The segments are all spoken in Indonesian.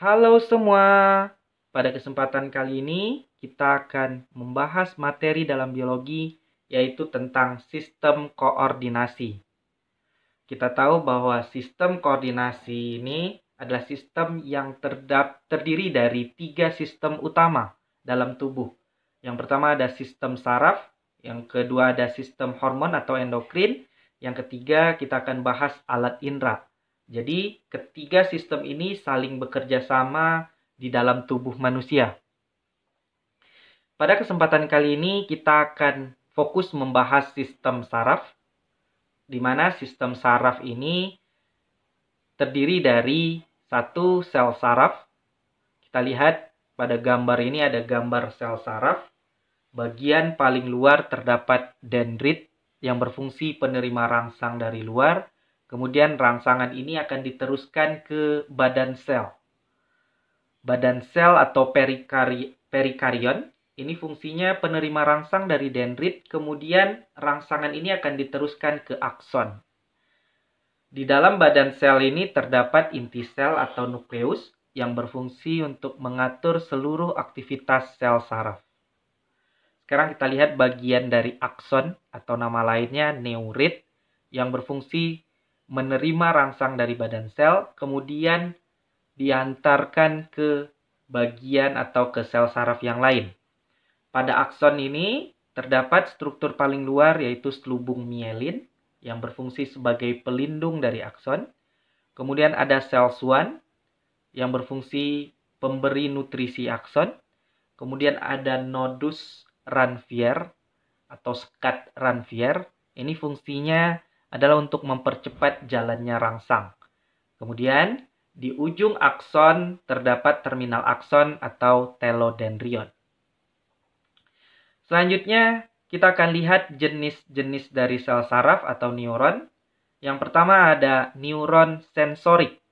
Halo semua, pada kesempatan kali ini kita akan membahas materi dalam biologi yaitu tentang sistem koordinasi. Kita tahu bahwa sistem koordinasi ini adalah sistem yang terdiri dari 3 sistem utama dalam tubuh. Yang pertama ada sistem saraf, yang kedua ada sistem hormon atau endokrin, yang ketiga kita akan bahas alat indera. Jadi ketiga sistem ini saling bekerja sama di dalam tubuh manusia. Pada kesempatan kali ini kita akan fokus membahas sistem saraf, di mana sistem saraf ini terdiri dari satu sel saraf. Kita lihat pada gambar ini ada gambar sel saraf. Bagian paling luar terdapat dendrit yang berfungsi penerima rangsang dari luar. Kemudian rangsangan ini akan diteruskan ke badan sel. Badan sel atau perikarion ini fungsinya penerima rangsang dari dendrit. Kemudian rangsangan ini akan diteruskan ke akson. Di dalam badan sel ini terdapat inti sel atau nukleus yang berfungsi untuk mengatur seluruh aktivitas sel saraf. Sekarang kita lihat bagian dari akson atau nama lainnya neurit yang berfungsi menerima rangsang dari badan sel, kemudian diantarkan ke bagian atau ke sel saraf yang lain. Pada akson ini terdapat struktur paling luar yaitu selubung mielin yang berfungsi sebagai pelindung dari akson. Kemudian ada sel Schwann yang berfungsi pemberi nutrisi akson. Kemudian ada nodus Ranvier atau sekat Ranvier. Ini fungsinya adalah untuk mempercepat jalannya rangsang. Kemudian di ujung akson terdapat terminal akson atau telodendrion. Selanjutnya kita akan lihat jenis-jenis dari sel saraf atau neuron. Yang pertama ada neuron sensorik.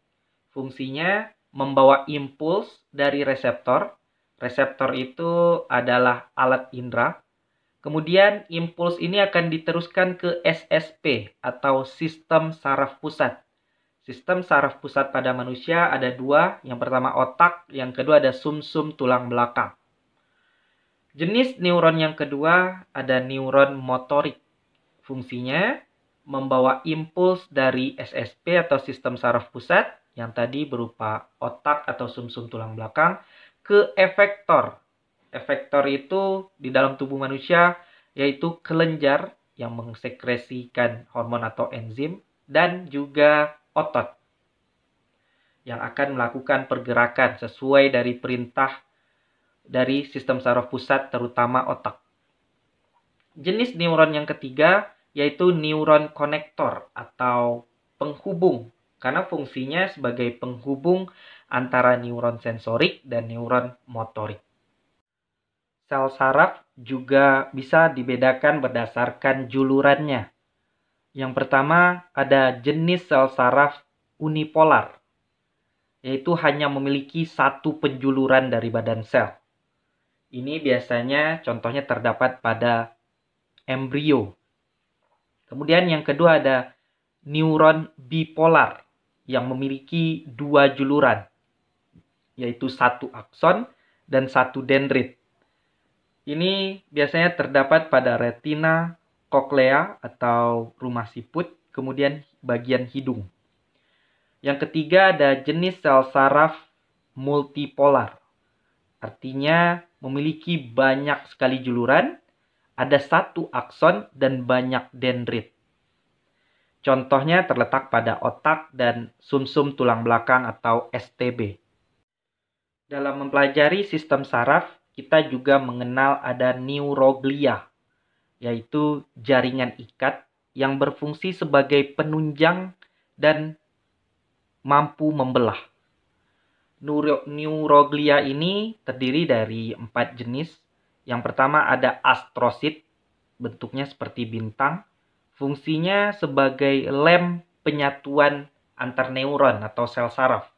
Fungsinya membawa impuls dari reseptor. Reseptor itu adalah alat indera. Kemudian impuls ini akan diteruskan ke SSP atau sistem saraf pusat. Sistem saraf pusat pada manusia ada 2. Yang pertama otak, yang kedua ada sumsum tulang belakang. Jenis neuron yang kedua ada neuron motorik. Fungsinya membawa impuls dari SSP atau sistem saraf pusat yang tadi berupa otak atau sumsum tulang belakang ke efektor. Efektor itu di dalam tubuh manusia yaitu kelenjar yang mengsekresikan hormon atau enzim dan juga otot yang akan melakukan pergerakan sesuai dari perintah dari sistem saraf pusat terutama otak. Jenis neuron yang ketiga yaitu neuron konektor atau penghubung karena fungsinya sebagai penghubung antara neuron sensorik dan neuron motorik. Sel saraf juga bisa dibedakan berdasarkan julurannya. Yang pertama ada jenis sel saraf unipolar, yaitu hanya memiliki satu penjuluran dari badan sel. Ini biasanya contohnya terdapat pada embrio. Kemudian yang kedua ada neuron bipolar yang memiliki 2 juluran, yaitu 1 akson dan 1 dendrit. Ini biasanya terdapat pada retina, koklea atau rumah siput, kemudian bagian hidung. Yang ketiga ada jenis sel saraf multipolar. Artinya memiliki banyak sekali juluran, ada 1 akson dan banyak dendrit. Contohnya terletak pada otak dan sumsum tulang belakang atau STB. Dalam mempelajari sistem saraf, kita juga mengenal ada neuroglia, yaitu jaringan ikat yang berfungsi sebagai penunjang dan mampu membelah. Neuroglia ini terdiri dari 4 jenis. Yang pertama ada astrosit, bentuknya seperti bintang. Fungsinya sebagai lem penyatuan antar neuron atau sel saraf.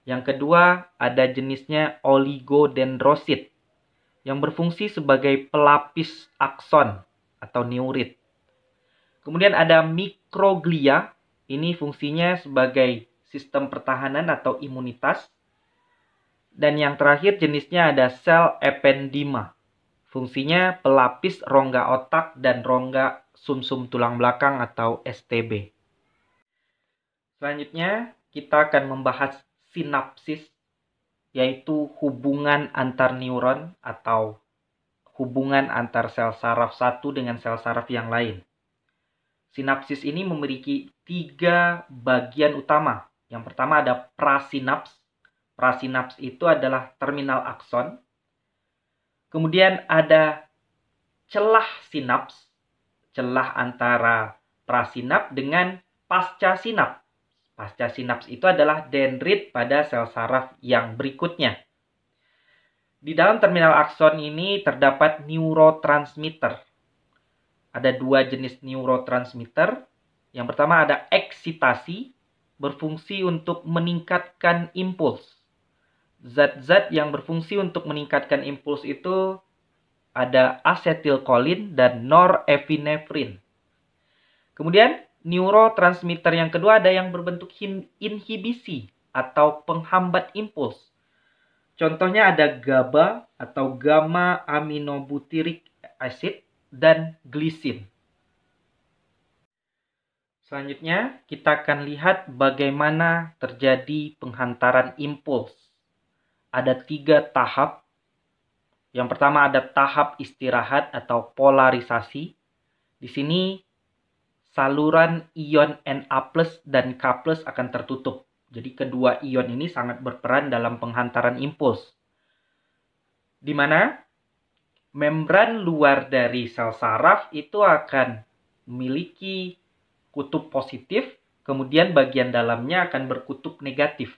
Yang kedua ada jenisnya oligodendrosit yang berfungsi sebagai pelapis akson atau neurit. Kemudian ada mikroglia, ini fungsinya sebagai sistem pertahanan atau imunitas. Dan yang terakhir jenisnya ada sel ependima. Fungsinya pelapis rongga otak dan rongga sumsum tulang belakang atau STB. Selanjutnya, kita akan membahas sinapsis, yaitu hubungan antar neuron atau hubungan antar sel saraf satu dengan sel saraf yang lain. Sinapsis ini memiliki 3 bagian utama. Yang pertama ada prasinaps. Prasinaps itu adalah terminal akson. Kemudian ada celah sinaps, celah antara prasinaps dengan pasca sinaps. Pasca sinaps itu adalah dendrit pada sel saraf yang berikutnya. Di dalam terminal akson ini terdapat neurotransmitter. Ada 2 jenis neurotransmitter. Yang pertama ada eksitasi, berfungsi untuk meningkatkan impuls. Zat-zat yang berfungsi untuk meningkatkan impuls itu ada asetilkolin dan norepinefrin. Kemudian neurotransmitter yang kedua ada yang berbentuk inhibisi atau penghambat impuls. Contohnya ada GABA atau gamma aminobutyric acid dan glisin. Selanjutnya, kita akan lihat bagaimana terjadi penghantaran impuls. Ada 3 tahap. Yang pertama ada tahap istirahat atau polarisasi. Di sini saluran ion Na+ dan K+ akan tertutup. Jadi kedua ion ini sangat berperan dalam penghantaran impuls. Di mana membran luar dari sel saraf itu akan memiliki kutub positif, kemudian bagian dalamnya akan berkutub negatif.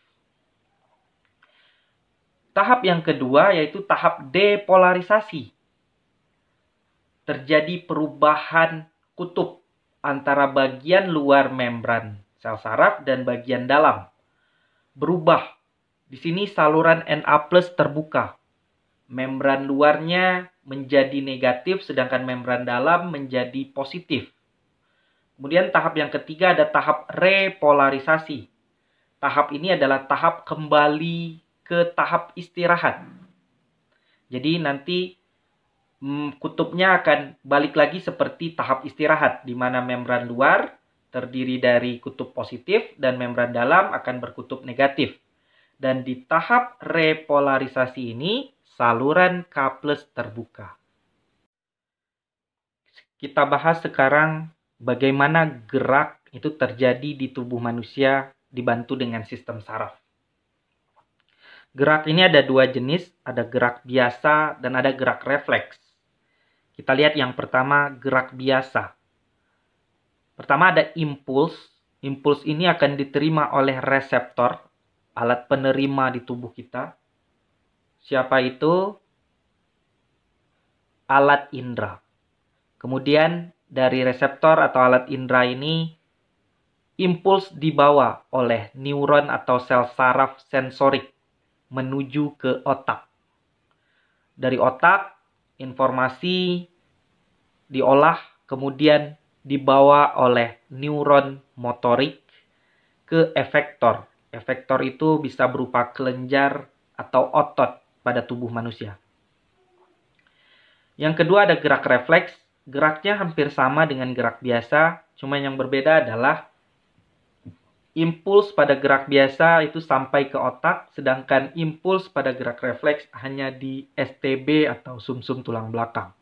Tahap yang kedua yaitu tahap depolarisasi. Terjadi perubahan kutub antara bagian luar membran sel saraf dan bagian dalam. Berubah. Di sini saluran Na+ terbuka. Membran luarnya menjadi negatif sedangkan membran dalam menjadi positif. Kemudian tahap yang ketiga ada tahap repolarisasi. Tahap ini adalah tahap kembali ke tahap istirahat. Jadi nanti kutubnya akan balik lagi seperti tahap istirahat, di mana membran luar terdiri dari kutub positif dan membran dalam akan berkutub negatif. Dan di tahap repolarisasi ini, saluran K+ terbuka. Kita bahas sekarang bagaimana gerak itu terjadi di tubuh manusia dibantu dengan sistem saraf. Gerak ini ada 2 jenis, ada gerak biasa dan ada gerak refleks. Kita lihat yang pertama, gerak biasa. Pertama ada impuls. Impuls ini akan diterima oleh reseptor, alat penerima di tubuh kita. Siapa itu? Alat indera. Kemudian dari reseptor atau alat indera ini, impuls dibawa oleh neuron atau sel saraf sensorik menuju ke otak. Dari otak, informasi diolah, kemudian dibawa oleh neuron motorik ke efektor. Efektor itu bisa berupa kelenjar atau otot pada tubuh manusia. Yang kedua ada gerak refleks. Geraknya hampir sama dengan gerak biasa, cuma yang berbeda adalah impuls pada gerak biasa itu sampai ke otak, sedangkan impuls pada gerak refleks hanya di STB atau sumsum tulang belakang.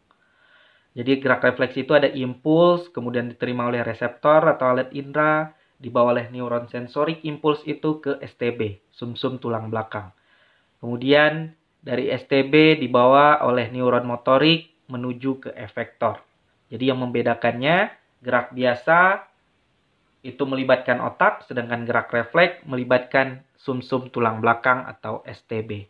Jadi gerak refleks itu ada impuls, kemudian diterima oleh reseptor atau alat indera, dibawa oleh neuron sensorik, impuls itu ke STB, sumsum tulang belakang. Kemudian dari STB dibawa oleh neuron motorik menuju ke efektor. Jadi yang membedakannya, gerak biasa itu melibatkan otak, sedangkan gerak refleks melibatkan sumsum tulang belakang atau STB.